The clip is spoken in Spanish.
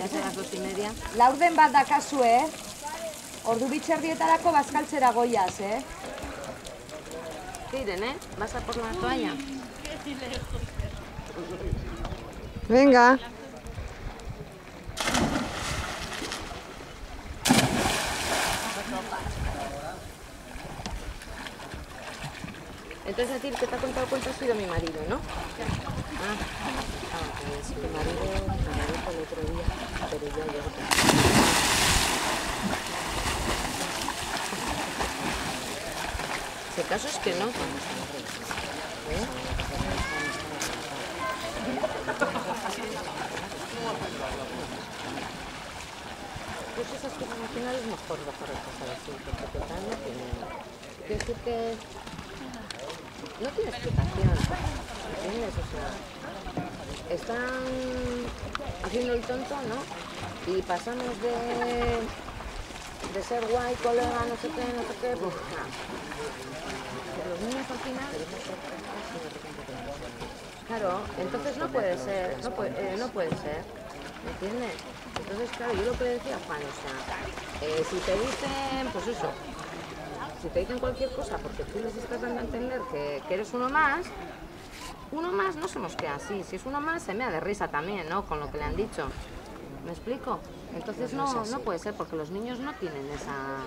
Ya son las 2:30. Laurden bat dakazue, ordu bitxerdietarako bazkaltzera goiaz, Irene, ¿vas a por la toalla? Venga. Entonces decir que te ha contado cuento ha sido mi marido, ¿no? Pues mi marido me dijo el otro día, pero ya llegó tarde. Si el caso es que no. Pues esas cosas al final es mejor dejar de pasar así, porque total no tiene... Quiero decir que no tiene explicación, ¿entiendes? O sea, están haciendo el tonto, ¿no? Y pasamos de ser guay, colega, no sé qué, pues nada. Pero los niños al final... Claro, entonces no puede ser, no puede ser, ¿me entiendes? Entonces, claro, yo lo que le decía a Juan, o sea, si te dicen, pues eso, si te dicen cualquier cosa porque tú les estás dando a entender que eres uno más no se nos queda así. Si es uno más, se mea de risa también, ¿no? Con lo que le han dicho. ¿Me explico? Entonces no puede ser, porque los niños no tienen esa...